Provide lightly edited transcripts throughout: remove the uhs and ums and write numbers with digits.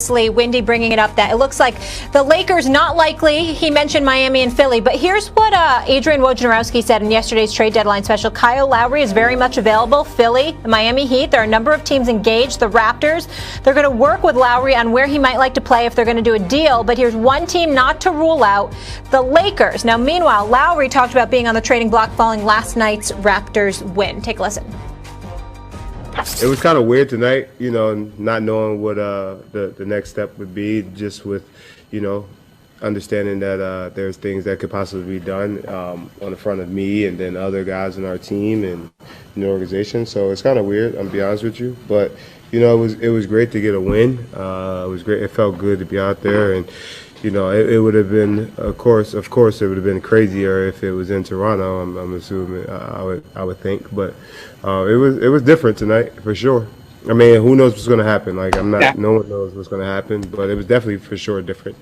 obviously, Windy bringing it up that it looks like the Lakers not likely. He mentioned Miami and Philly, but here's what Adrian Wojnarowski said in yesterday's trade deadline special. Kyle Lowry is very much available. Philly, Miami Heat, there are a number of teams engaged. The Raptors, they're going to work with Lowry on where he might like to play if they're going to do a deal, but here's one team not to rule out, the Lakers. Now, meanwhile, Lowry talked about being on the trading block following last night's Raptors win. Take a listen. It was kind of weird tonight, not knowing what the next step would be, just with, understanding that there's things that could possibly be done on the front of me and then other guys in our team and in the organization. So it's kind of weird, I'm going to be honest with you. But, it was great to get a win. It was great. It felt good to be out there. And, it would have been, of course, it would have been crazier if it was in Toronto. I'm assuming, I would think, but it was different tonight for sure. I mean, who knows what's going to happen? No one knows what's going to happen, but it was definitely for sure different.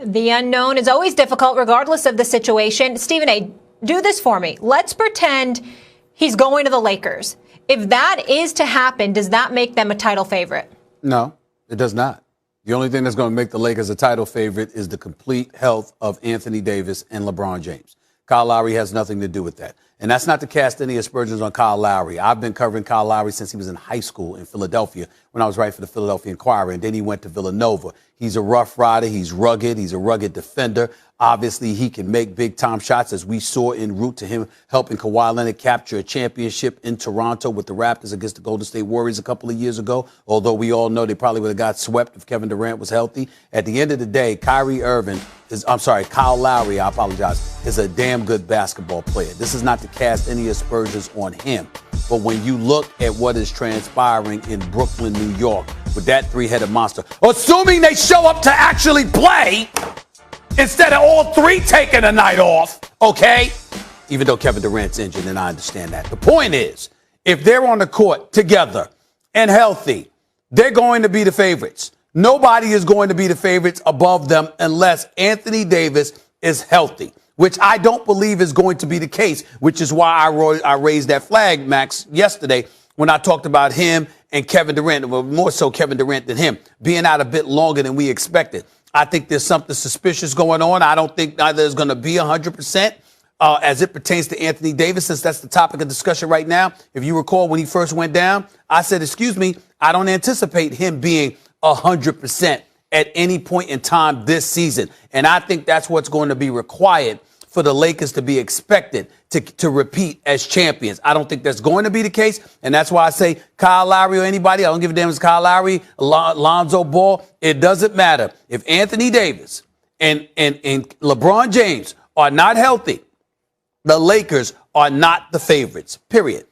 The unknown is always difficult, regardless of the situation. Stephen A., do this for me. Let's pretend he's going to the Lakers. If that is to happen, does that make them a title favorite? No. It does not. The only thing that's going to make the Lakers a title favorite is the complete health of Anthony Davis and LeBron James. Kyle Lowry has nothing to do with that. And that's not to cast any aspersions on Kyle Lowry. I've been covering Kyle Lowry since he was in high school in Philadelphia when I was writing for the Philadelphia Inquirer, and then he went to Villanova. He's a rough rider. He's rugged. He's a rugged defender. Obviously, he can make big-time shots, as we saw en route to him helping Kawhi Leonard capture a championship in Toronto with the Raptors against the Golden State Warriors a couple of years ago, although we all know they probably would have got swept if Kevin Durant was healthy. At the end of the day, Kyle Lowry, I apologize, is a damn good basketball player. This is not to cast any aspersions on him. But when you look at what is transpiring in Brooklyn, New York, with that three-headed monster, assuming they show up to actually play instead of all three taking a night off, okay? Even though Kevin Durant's injured, and I understand that. The point is, if they're on the court together and healthy, they're going to be the favorites. Nobody is going to be the favorites above them unless Anthony Davis is healthy, which I don't believe is going to be the case, which is why I raised that flag, Max, yesterday when I talked about him and Kevin Durant, well, more so Kevin Durant than him, being out a bit longer than we expected. I think there's something suspicious going on. I don't think either is going to be 100% as it pertains to Anthony Davis, since that's the topic of discussion right now. If you recall, when he first went down, I said, excuse me, I don't anticipate him being 100% at any point in time this season. And I think that's what's going to be required for the Lakers to be expected to repeat as champions. I don't think that's going to be the case. And that's why I say Kyle Lowry or anybody, I don't give a damn if it's Kyle Lowry, Lonzo Ball. It doesn't matter. If Anthony Davis and LeBron James are not healthy, the Lakers are not the favorites, period.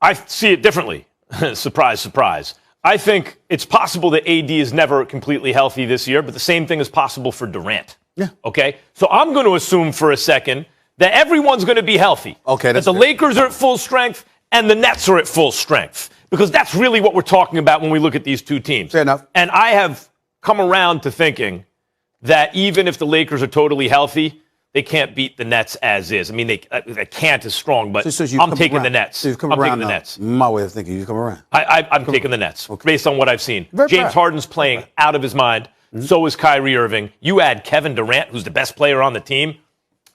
I see it differently. Surprise, surprise. I think it's possible that AD is never completely healthy this year, but the same thing is possible for Durant. Yeah. Okay? So I'm going to assume for a second that everyone's going to be healthy. Okay, that the Lakers are at full strength and the Nets are at full strength. Because that's really what we're talking about when we look at these two teams. Fair enough. And I have come around to thinking that even if the Lakers are totally healthy, they can't beat the Nets as is. I mean, they can't is strong, but I'm taking the Nets. So you've come I'm around taking the Nets. My way of thinking, you've come around. I'm taking the Nets, based on what I've seen. Very James proud. Harden's playing out of his mind. Mm-hmm. So is Kyrie Irving. You add Kevin Durant, who's the best player on the team,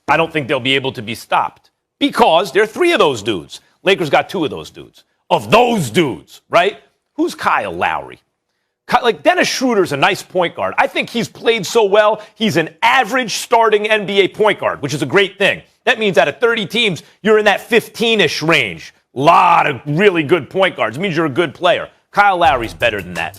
I don't think they'll be able to be stopped. Because there are three of those dudes. Lakers got two of those dudes. Of those dudes, right? Who's Kyle Lowry? Like, Dennis Schroeder's a nice point guard. I think he's played so well, he's an average starting NBA point guard, which is a great thing. That means out of 30 teams, you're in that 15-ish range. Lot of really good point guards. It means you're a good player. Kyle Lowry's better than that.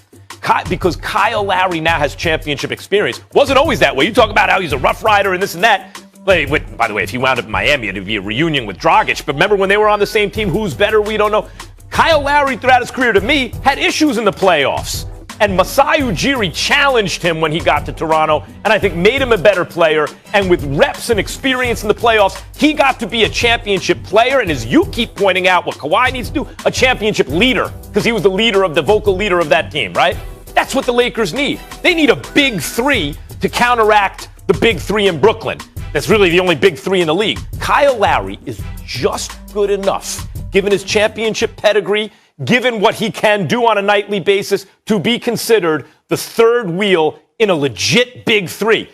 Because Kyle Lowry now has championship experience. Wasn't always that way. You talk about how he's a rough rider and this and that. By the way, if he wound up in Miami, it would be a reunion with Dragic. But remember when they were on the same team, who's better? We don't know. Kyle Lowry, throughout his career, to me, had issues in the playoffs. And Masai Ujiri challenged him when he got to Toronto, and I think made him a better player. And with reps and experience in the playoffs, he got to be a championship player. And as you keep pointing out, what Kawhi needs to do, a championship leader, because he was the vocal leader of that team, right? That's what the Lakers need. They need a big three to counteract the big three in Brooklyn. That's really the only big three in the league. Kyle Lowry is just good enough, given his championship pedigree, given what he can do on a nightly basis, to be considered the third wheel in a legit big three.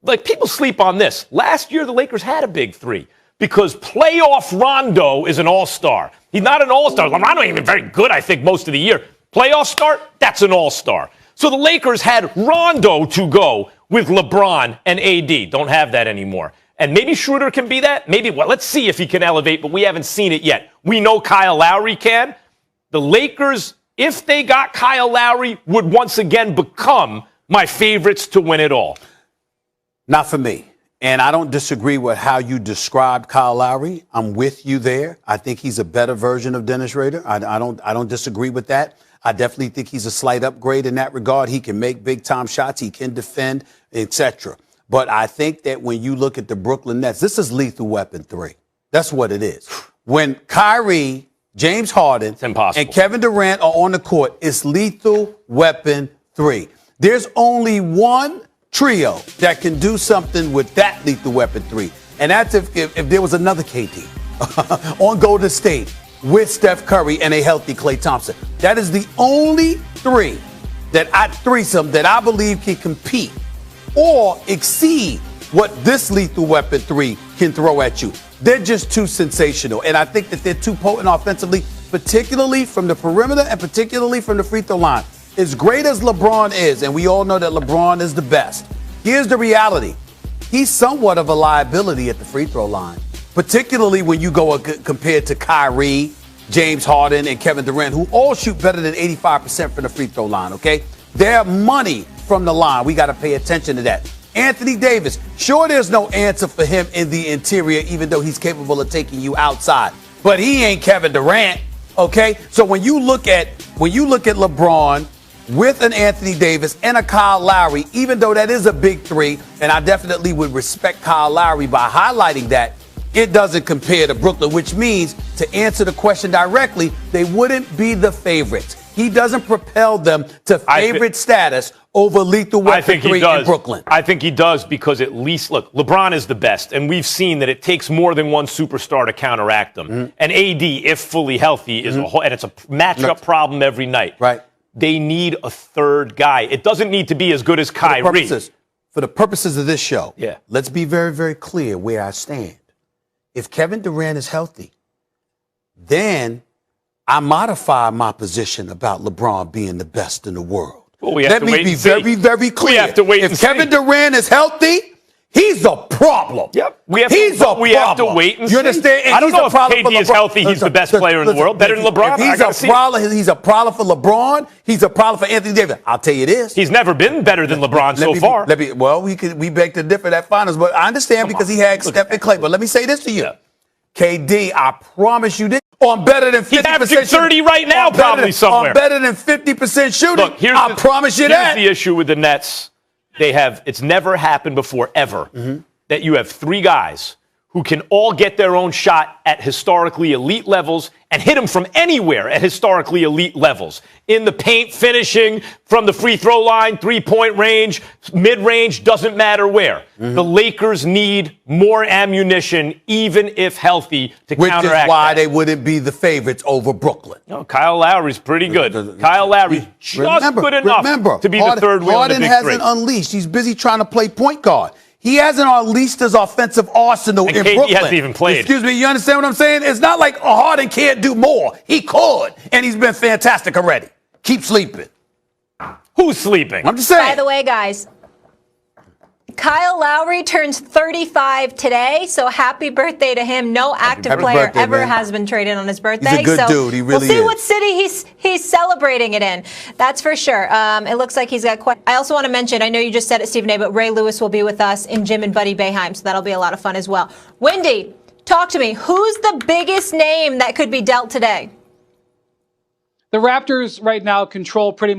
Like, people sleep on this. Last year, the Lakers had a big three because playoff Rondo is an all-star. He's not an all-star. Rondo ain't even very good, I think, most of the year. Playoff start, that's an all-star. So the Lakers had Rondo to go with LeBron and AD. Don't have that anymore. And maybe Schroeder can be that. Maybe, well, let's see if he can elevate, but we haven't seen it yet. We know Kyle Lowry can. The Lakers, if they got Kyle Lowry, would once again become my favorites to win it all. Not for me. And I don't disagree with how you described Kyle Lowry. I'm with you there. I think he's a better version of Dennis Schroeder. I don't disagree with that. I definitely think he's a slight upgrade in that regard. He can make big-time shots. He can defend, etc. But I think that when you look at the Brooklyn Nets, this is lethal weapon 3. That's what it is. When Kyrie, James Harden, and Kevin Durant are on the court, it's lethal weapon 3. There's only one trio that can do something with that lethal weapon 3. And that's if there was another KD on Golden State with Steph Curry and a healthy Klay Thompson. That is the only threesome that I believe can compete or exceed what this lethal weapon 3 can throw at you. They're just too sensational. And I think that they're too potent offensively, particularly from the perimeter and particularly from the free throw line. As great as LeBron is, and we all know that LeBron is the best, here's the reality. He's somewhat of a liability at the free throw line, particularly when you go compared to Kyrie, James Harden, and Kevin Durant, who all shoot better than 85% from the free throw line, okay? They're money from the line. We got to pay attention to that. Anthony Davis, sure, there's no answer for him in the interior, even though he's capable of taking you outside. But he ain't Kevin Durant, okay? So when you look at LeBron with an Anthony Davis and a Kyle Lowry, even though that is a big 3, and I definitely would respect Kyle Lowry by highlighting that, it doesn't compare to Brooklyn, which means, to answer the question directly, they wouldn't be the favorites. He doesn't propel them to favorite status over lethal weapon 3 in Brooklyn. I think he does because at least, look, LeBron is the best, and we've seen that it takes more than one superstar to counteract them. Mm-hmm. And AD, if fully healthy, is a whole, and it's a matchup problem every night. Right. They need a third guy. It doesn't need to be as good as Kyrie. For the purposes of this show, yeah, let's be very, very clear where I stand. If Kevin Durant is healthy, then I modify my position about LeBron being the best in the world. Well, Let me be very, very clear. We have to wait and see. If Kevin Durant is healthy, he's a problem. Yep. We have to wait and see. You understand? I don't know if KD is healthy. He's the best player in the world. Better than LeBron. He's a problem for LeBron. He's a problem for Anthony Davis. I'll tell you this. He's never been better than LeBron so far. We beg to differ at finals, but I understand because he had Steph and Clay. But let me say this to you. Yeah. KD, I promise you this. On better than 50%. He's averaging 30 right now, probably somewhere. On better than 50% shooting. Look, I promise you that. Here's the issue with the Nets. It's never happened before, ever, that you have 3 guys who can all get their own shot at historically elite levels and hit them from anywhere at historically elite levels. In the paint, finishing, from the free throw line, 3-point range, mid-range, doesn't matter where. The Lakers need more ammunition, even if healthy, to counteract that. Which is why they wouldn't be the favorites over Brooklyn. No, Kyle Lowry's pretty good. Kyle Lowry's just good enough to be the third wheel in the big 3. Harden hasn't unleashed. He's busy trying to play point guard. He hasn't unleashed his offensive arsenal in Brooklyn. He hasn't even played. Excuse me, you understand what I'm saying? It's not like Harden can't do more. He could, and he's been fantastic already. Keep sleeping. Who's sleeping? I'm just saying. By the way, guys, Kyle Lowry turns 35 today, so happy birthday to him. No active player ever has been traded on his birthday. He's a good dude. He really is. We'll see what city he's celebrating it in. That's for sure. It looks like he's got quite. I also want to mention, I know you just said it, Stephen A., but Ray Lewis will be with us in Jim and Buddy Boeheim, so that'll be a lot of fun as well. Wendy, talk to me. Who's the biggest name that could be dealt today? The Raptors right now control pretty much